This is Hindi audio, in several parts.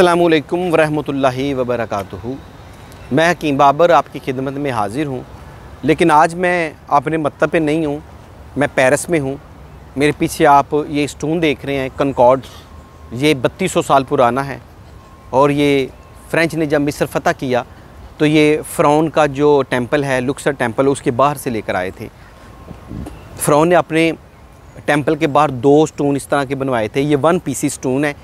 अस्सलामुअलैकुम वरहमतुल्लाहि वबरकातुहू। मैं हकीम बाबर आपकी खिदमत में हाज़िर हूँ, लेकिन आज मैं अपने मतलब पे नहीं हूँ, मैं पेरिस में हूँ। मेरे पीछे आप ये स्टोन देख रहे हैं, कनकॉर्ड, ये 3200 साल पुराना है और ये फ़्रेंच ने जब मिस्र फ़तह किया तो ये फ़िरौन का जो टेंपल है, लुक्सर टेंपल, उसके बाहर से लेकर आए थे। फ़िरौन ने अपने टेंपल के बाहर 2 स्टोन इस तरह के बनवाए थे। ये 1 पीसी स्टोन है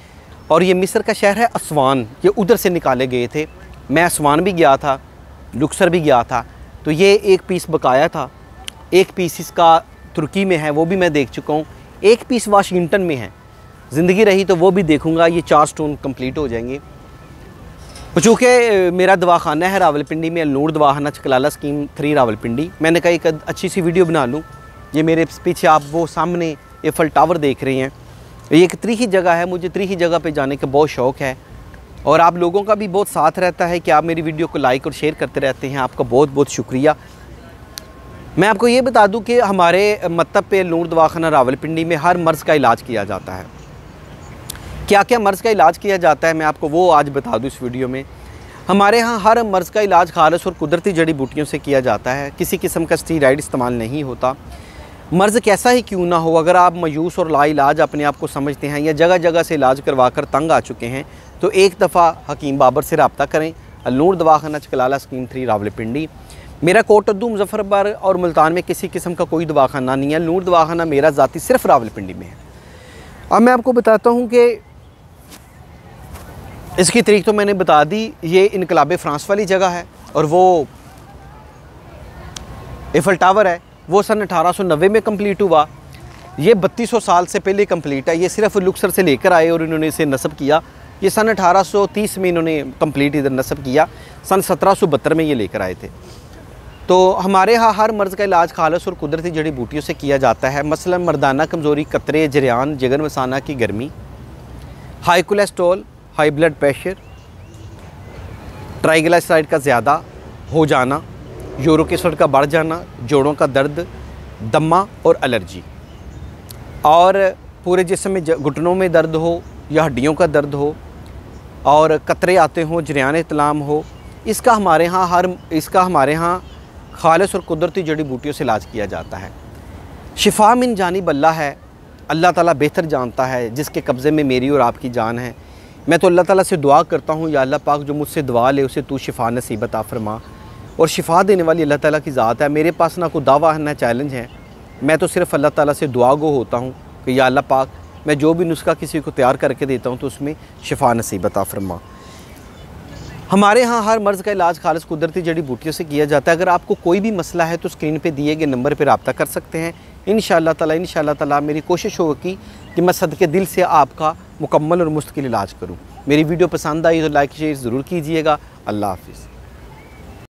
और ये मिस्र का शहर है अस्वान, ये उधर से निकाले गए थे। मैं अस्वान भी गया था, लुक्सर भी गया था, तो ये एक पीस बकाया था। एक पीस इसका तुर्की में है, वो भी मैं देख चुका हूँ। एक पीस वाशिंगटन में है, ज़िंदगी रही तो वो भी देखूँगा। ये 4 स्टोन कंप्लीट हो जाएंगे। चूँकि मेरा दवाखाना है रावलपिंडी में, नूर दवाखाना चकलाला स्कीम 3 रावलपिंडी। मैंने कहा एक अच्छी सी वीडियो बना लूँ। ये मेरे पीछे आप वो सामने एफल टावर देख रहे हैं, ये एक तरीही जगह है। मुझे तरीही जगह पे जाने का बहुत शौक़ है और आप लोगों का भी बहुत साथ रहता है कि आप मेरी वीडियो को लाइक और शेयर करते रहते हैं। आपका बहुत बहुत शुक्रिया। मैं आपको ये बता दूं कि हमारे मतलब पे नूर दवाखाना रावलपिंडी में हर मर्ज़ का इलाज किया जाता है। क्या क्या मर्ज़ का इलाज किया जाता है मैं आपको वो आज बता दूं इस वीडियो में। हमारे यहाँ हर मर्ज़ का इलाज खालिस और कुदरती जड़ी बूटियों से किया जाता है। किसी किस्म का स्टीरॉइड इस्तेमाल नहीं होता। मर्ज़ कैसा ही क्यों ना हो, अगर आप मायूस और लाइलाज अपने आप को समझते हैं या जगह जगह से इलाज करवा कर तंग आ चुके हैं तो एक दफ़ा हकीम बाबर से रब्ता करें। नूर दवाखाना चकलाला स्कीम 3 रावलपिंडी। मेरा कोटद्दू मुजफ्फरनगर और मुल्तान में किसी किस्म का कोई दवाखाना नहीं है। नूर दवाखाना मेरा ज़ाती सिर्फ रावलपिंडी में है। अब मैं आपको बताता हूँ कि इसकी तारीख तो मैंने बता दी। ये इनकलाब फ्रांस वाली जगह है और वो एफल टावर है, वो सन 1890 में कंप्लीट हुआ। ये 3200 साल से पहले कंप्लीट है। ये सिर्फ लुक्सर से लेकर आए और इन्होंने इसे नस्ब किया। ये सन 1830 में इन्होंने कंप्लीट इधर नस्ब किया। सन 1772 में ये लेकर आए थे। तो हमारे यहाँ हर मर्ज़ का इलाज खालिस और कुदरती जड़ी बूटियों से किया जाता है। मसलन मर्दाना कमज़ोरी, कतरे, जरियान, जिगर मसाना की गर्मी, high cholesterol, high blood pressure, triglyceride का ज़्यादा हो जाना, यूरिक एसिड का बढ़ जाना, जोड़ों का दर्द, दमा और एलर्जी, और पूरे जिस्म में घुटनों में दर्द हो या हड्डियों का दर्द हो और कतरे आते हों, जरियान इतलाम हो, इसका हमारे यहाँ खालिस और कुदरती जड़ी बूटियों से इलाज किया जाता है। शिफा मिन जानिब अल्लाह है। अल्लाह ताला बेहतर जानता है जिसके कब्ज़े में मेरी और आपकी जान है। मैं तो अल्लाह ताला से दुआ करता हूँ, या अल्लाह पाक जो मुझसे दुआ ले उसे तू शिफा नसीब अता फरमा। और शिफा देने वाली अल्लाह ताला की ज़ात है। मेरे पास ना कोई दावा है ना चैलेंज है। मैं तो सिर्फ़ अल्लाह ताला से दुआ गो होता हूँ कि या अल्लाह पाक, मैं जो भी नुस्खा किसी को तैयार करके देता हूँ तो उसमें शिफा नसीब अता फरमा। हमारे यहाँ हर मर्ज़ का इलाज खालिस कुदरती जड़ी बूटियों से किया जाता है। अगर आपको कोई भी मसला है तो स्क्रीन पे दिए गए नंबर पर रब्ता कर सकते हैं। इंशाअल्लाह ताला मेरी कोशिश होगी कि मैं सदके दिल से आपका मुकम्मल और मुस्तकिल इलाज करूँ। मेरी वीडियो पसंद आई तो लाइक शेयर ज़रूर कीजिएगा। अल्लाह हाफ़िज़।